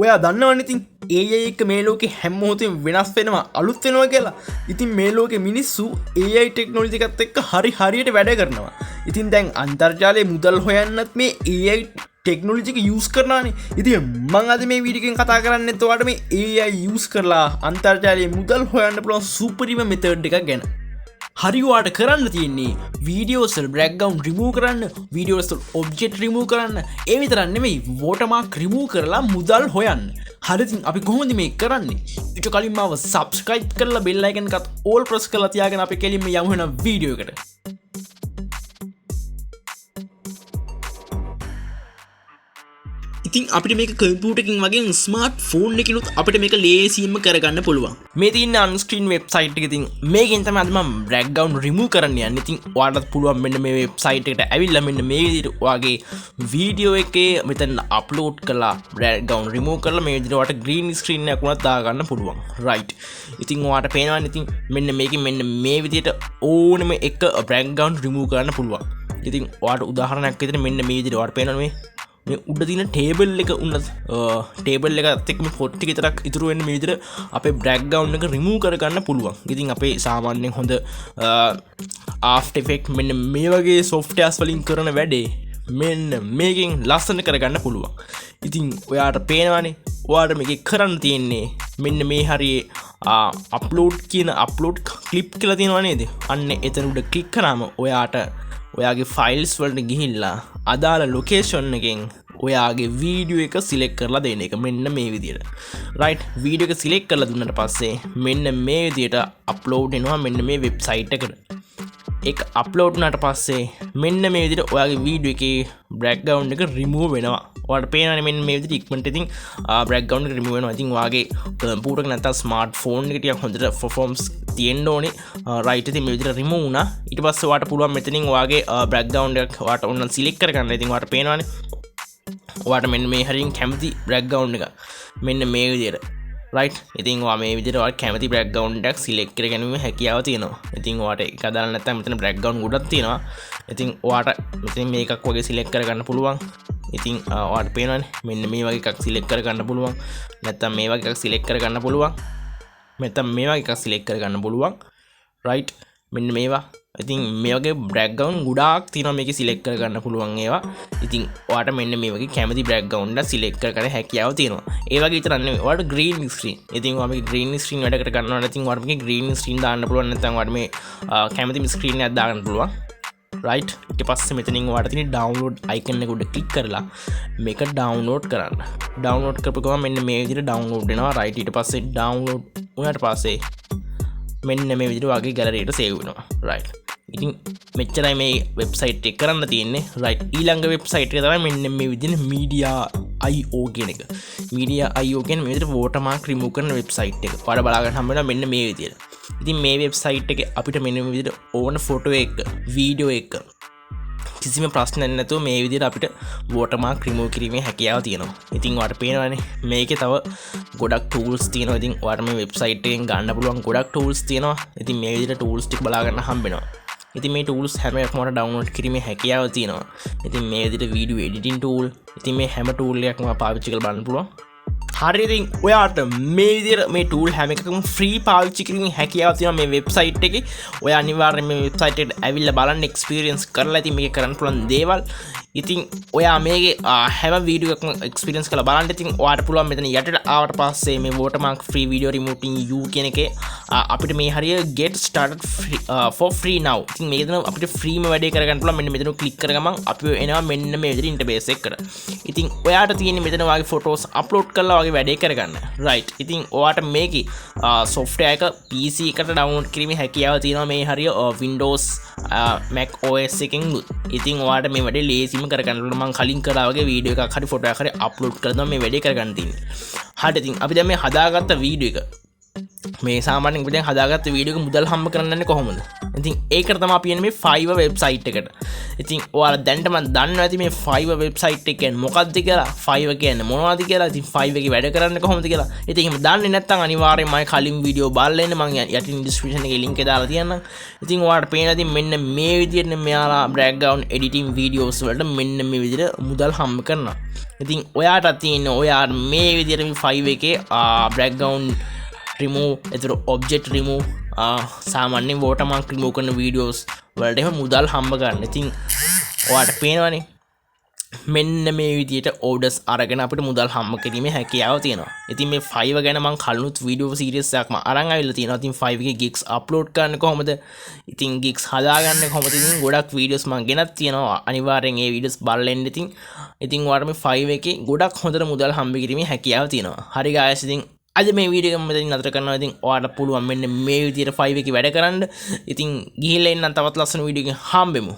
ඔයා දන්නවනේ ඉතින් AI එක මේ ලෝකේ හැම මොහොතෙම වෙනස් වෙනවා අලුත් වෙනවා කියලා. ඉතින් මේ ලෝකේ මිනිස්සු AI ටෙක්නොලොජි එකත් එක්ක හරියට වැඩ කරනවා. ඉතින් දැන් අන්තර්ජාලයේ මුදල් හොයන්නත් මේ AI ටෙක්නොලොජි එක යූස් කරනවානේ. ඉතින් මම අද මේ වීඩියෝ එකෙන් කතා කරන්නේ ඔයාලට මේ AI යූස් කරලා අන්තර්ජාලයේ මුදල් හොයන්න පුළුවන් සුපරිම මෙතඩ් එකක් ගැන. හරිවාට කරන්න තියෙන්නේ වීඩියෝස් වල බෑග්ග්‍රවුන්ඩ් රිමූව් කරන්න, වීඩියෝස් වල ඔබ්ජෙක්ට් රිමූව් කරන්න. ඒ විතරක් නෙමෙයි වෝටර්මාක් රිමූව් කරලා මුදල් හොයන්න. හරි ඉතින් අපි කොහොමද මේක කරන්නේ? ඊට කලින් මාව subscribe කරලා bell icon එකත් all press කරලා තියාගෙන අපි කෙලින්ම යමු වෙන වීඩියෝ එකට. ඉතින් අපිට මේක කම්පියුටර් එකකින් වගේ ස්මාර්ට් ෆෝන් එකකිනුත් අපිට මේක ලේසියෙන්ම කරගන්න පුළුවන්. මේ තියෙන අන්ස්ක්‍රීන් වෙබ්සයිට් එක ඉතින් මේකෙන් තමයි අද මම බෑග්ග්‍රවුන්ඩ් රිමූව් කරන්න යන්නේ. ඉතින් ඔයාලට පුළුවන් මෙන්න මේ වෙබ්සයිට් එකට ඇවිල්ලා මෙන්න මේ විදිහට ඔයාගේ වීඩියෝ එකේ මෙතන අප්ලෝඩ් කරලා බෑග්ග්‍රවුන්ඩ් රිමූව් කරලා මේ විදිහට ඔයාලට ග්‍රීන් ස්ක්‍රීන් එකක් උනත් දාගන්න පුළුවන්. රයිට්. ඉතින් ඔයාලට පේනවනේ ඉතින් මෙන්න මේකෙන් මෙන්න මේ විදිහට ඕනෙම එක බෑග්ග්‍රවුන්ඩ් රිමූව් කරන්න පුළුවන්. ඉතින් ඔයාලට උදාහරණයක් විදිහට මෙන්න මේ විදිහට ඔයාලට පේනවනේ මේ උඩ තියෙන ටේබල් එක උන්නත් ටේබල් එකත් එක්ක මේ ෆොට් ටික විතරක් ඉතුරු වෙන මේ විදිහට අපේ බෑග්ග්‍රවුන්ඩ් එක රිමූව් කරගන්න පුළුවන්. ඉතින් අපේ සාමාන්‍යයෙන් හොඳ ආෆ්ටර් ඉෆෙක්ට් මෙන්න මේ වගේ සොෆ්ට්වෙයාර්ස් වලින් කරන වැඩේ මෙන්න මේකෙන් ලස්සන කරගන්න පුළුවන්. ඉතින් ඔයාට පේනවනේ ඔයාට මේක කරන්න තියෙන්නේ මෙන්න මේ හරියේ අප්ලෝඩ් කියන අප්ලෝඩ් ක්ලිප් කියලා තියෙනවා නේද? අන්න එතන උඩ ක්ලික් කරාම ඔයාට ඔයාගේ ෆයිල්ස් වලට ගිහිල්ලා අදාළ ලොකේෂන් එකෙන් ඔයාගේ වීඩියෝ එක සිලෙක්ට් කරලා දෙන එක මෙන්න මේ විදියට. රයිට්. වීඩියෝ එක සිලෙක්ට් කරලා දුන්නාට පස්සේ මෙන්න මේ විදියට අප්ලෝඩ් වෙනවා මෙන්න මේ වෙබ්සයිට් එකට. ඒක අප්ලෝඩ් වුණාට පස්සේ මෙන්න මේ විදියට ඔයාගේ වීඩියෝ එකේ බෑග්ග්‍රවුන්ඩ් එක රිමූව් වෙනවා. ඔයාලට පේනවනේ මෙන්න මේ විදිහට ඉක්මනට ඉතින් බෑග්ග්‍රවුන්ඩ් එක රිමූව් වෙනවා. ඉතින් ඔයාගේ කම්පියුටර් එක නැත්නම් ස්මාර්ට් ෆෝන් එක ටිකක් හොඳට performance තියෙන්න ඕනේ. රයිට්. ඉතින් මේ විදිහට රිමූව් වුණා. ඊට පස්සේ ඔයාලට පුළුවන් මෙතනින් ඔයාගේ බෑග්ග්‍රවුන්ඩ් එක ඔයාලට ඕන සිලෙක්ට් කරගන්න. ඉතින් ඔයාලට පේනවනේ ඔයාලට මෙන්න මේ හරියින් කැමති බෑග්ග්‍රවුන්ඩ් එක මෙන්න මේ විදිහට. රයිට්. ඉතින් ඔයා මේ විදිහට ඔයාලට කැමති බෑග්ග්‍රවුන්ඩ් එකක් සිලෙක්ට් කර ගැනීම හැකියාව තියෙනවා. ඉතින් ඔයාලට ඒක අදාළ නැත්නම් මෙතන බෑග්ග්‍රවුන්ඩ් ගොඩක් තියෙනවා. ඉතින් ඔයාලට මෙතන මේකක් වගේ සිලෙක්ට් කරගන්න පුළුවන්. ඉතින් ඔයාලට පේනවනේ මෙන්න මේ වගේ එකක් සිලෙක්ට් කරගන්න පුළුවන්. නැත්නම් මේ වගේ එකක් සිලෙක්ට් කරගන්න පුළුවන්. නැත්නම් මේ වගේ එකක් සිලෙක්ට් කරගන්න පුළුවන්. රයිට්. මෙන්න මේවා. ඉතින් මේ වගේ බෑග්ග්‍රවුන්ඩ් ගොඩාක් තියෙනවා මේකේ සිලෙක්ට් කරගන්න පුළුවන් ඒවා. ඉතින් ඔයාලට මෙන්න මේ වගේ කැමති බෑග්ග්‍රවුන්ඩ් එක සිලෙක්ට් කරගන්න හැකියාව තියෙනවා. ඒ වගේ විතරක් නෙමෙයි ඔයාලට ග්‍රීන් ස්ක්‍රීන්. ඉතින් ඔයා මේක ග්‍රීන් ස්ක්‍රීන් වැඩ කර ගන්නවා නම් ඉතින් ඔයාලට මේකේ ග්‍රීන් ස්ක්‍රීන් දාන්න පුළුවන්. නැත්නම් ඔයාලට මේ කැමති ස්ක්‍රීන් එකක් දාගන්න පුළුවන්. රයිට්. ඊට පස්සේ මෙතනින් ඔයාලට තියෙන ඩවුන්ලෝඩ් අයිකන් එක උඩ ක්ලික් කරලා මේක ඩවුන්ලෝඩ් කරන්න. ඩවුන්ලෝඩ් කරපු ගමන් මෙන්න මේ විදිහට ඩවුන්ලෝඩ් වෙනවා. රයිට්. ඊට පස්සේ ඩවුන්ලෝඩ් වුණාට පස්සේ මෙන්න මේ විදිහට ඔයාගේ ගැලරියට සේව් වෙනවා. රයිට්. ඉතින් මෙච්චරයි මේ වෙබ්සයිට් එක කරන්න තියෙන්නේ. රයිට්. ඊළඟ වෙබ්සයිට් එක තමයි මෙන්න මේ විදිහට media.io කියන එක. media.io කියන්නේ මේ විදිහට watermark remove කරන වෙබ්සයිට් එක. ඔයාලා බලා ගන්න හම්බ වෙනවා මෙන්න මේ විදිහට. ඉතින් මේ වෙබ්සයිට් එකේ අපිට මෙන්න මේ විදිහට ඕන ෆොටෝ එක, වීඩියෝ එක කිසිම ප්‍රශ්නයක් නැතුව මේ විදිහට අපිට watermark remove කිරීමේ හැකියාව තියෙනවා. ඉතින් ඔයාලට පේනවනේ මේකේ තව ගොඩක් tools තියෙනවා. ඉතින් ඔයාලට මේ වෙබ්සයිට් එකෙන් ගන්න පුළුවන් ගොඩක් tools තියෙනවා. ඉතින් මේ විදිහට tools ටික බලා ගන්න හම්බ වෙනවා. ඉතින් මේ tools හැම එකක්ම ඔයාලට download කිරීමේ හැකියාව තියෙනවා. ඉතින් මේ විදිහට video editing tool. ඉතින් මේ හැම tool එකක්ම පාවිච්චි කරලා බලන්න පුළුවන්. හරි. ඉතින් ඔයාට මේ විදිහට මේ tool හැම එකකම free පාවිච්චි කිරීමේ හැකියාව තියෙනවා මේ වෙබ්සයිට් එකේ. ඔයා අනිවාර්යයෙන් මේ වෙබ්සයිට් එකට ඇවිල්ලා බලන්න experience කරලා ඉතින් මේක කරන්න පුළුවන් දේවල්. ඉතින් ඔයා මේකේ හැම වීඩියෝ එකක්ම experience කරලා බලන්න. ඉතින් ඔයාට පුළුවන් මෙතන යටට ආවට පස්සේ මේ watermark free video removing you කියන එකේ අපිට මේ හරිය get started for free now. ඉතින් මේක දෙන අපිට free ම වැඩේ කරගන්න පුළුවන්. මෙන්න මෙතන ක්ලික් කරගමන් අපි එනවා මෙන්න මේ විදිහට ඉන්ටර්ෆේස් එකකට. ඉතින් ඔයාට තියෙන්නේ මෙතන ඔයාගේ photos upload කරලා ඔයාගේ වැඩේ කරගන්න. right. ඉතින් ඔයාට මේකේ software එක PC එකට download කිරීමේ හැකියාව තියෙනවා මේ හරිය Windows Mac OS එකෙන්. ඉතින් ඔයාට මේ වැඩේ ලේසිම කරගන්න පුළුවන්. මම කලින් කරා වගේ වීඩියෝ එකක් හරි ෆොටෝ එකක් හරි අප්ලෝඩ් කරලා මේ වැඩේ කරගන්න තියෙන්නේ. හරියට ඉතින් අපි දැන් මේ හදාගත්ත වීඩියෝ එක මේ සාමාන්‍යයෙන් දැන් හදාගත්ත වීඩියෝ එක මුදල් හම්බ කරන්නේ කොහොමද? ඉතින් ඒකට තමයි අපි යන්නේ මේ fiverr වෙබ්සයිට් එකට. ඉතින් ඔයාලා දැන්ට මම දන්නවා ඇති මේ fiverr වෙබ්සයිට් එක කියන්නේ මොකක්ද කියලා, fiverr කියන්නේ මොනවද කියලා, ඉතින් fiverr එකේ වැඩ කරන්නේ කොහොමද කියලා. ඉතින් එහෙම දන්නේ නැත්නම් අනිවාර්යයෙන් මම කලින් වීඩියෝ බලලා ඉන්න මම යටින් ඩිස්ක්‍රිප්ෂන් එකේ link එක දාලා තියන්නම්. ඉතින් ඔයාලට පේනවා ඉතින් මෙන්න මේ විදිහට මෙයාලා background editing videos වලට මෙන්න මේ විදිහට මුදල් හම්බ කරනවා. ඉතින් ඔයාට තියෙන ඔයා මේ විදිහට මේ fiverr එකේ background remove එතර object remove සාමාන්‍යයෙන් watermark remove කරන videos වලට එහෙම මුදල් හම්බ ගන්න. ඉතින් ඔයාලට පේනවනේ මෙන්න මේ විදිහට orders අරගෙන අපිට මුදල් හම්බ කිරීමේ හැකියාව තියෙනවා. ඉතින් මේ fiverr ගැන මම කලිනුත් වීඩියෝ සීරීස් එකක් මම අරන් ආවිල්ලා තියෙනවා. ඉතින් fiverr එකේ gigs upload කරන්න කොහොමද? ඉතින් gigs හදාගන්න කොහොමද? ඉතින් ගොඩක් වීඩියෝස් මම ගෙනත් තියෙනවා. අනිවාර්යෙන් ඒ වීඩියෝස් බලලා ඉන්න. ඉතින් ඔයාලට මේ fiverr එකේ ගොඩක් හොඳට මුදල් හම්බ කිරීමේ හැකියාව තියෙනවා. හරි guys, ඉතින් අද මේ වීඩියෝ එක මෙතනින් නතර කරනවා. ඉතින් ඔයාලට පුළුවන් මෙන්න මේ විදිහට fiverr එකේ වැඩ කරන්න. ඉතින් ගිහිල්ලා ඉන්න තවත් ලස්සන වීඩියෝ එකකින් හම්බෙමු.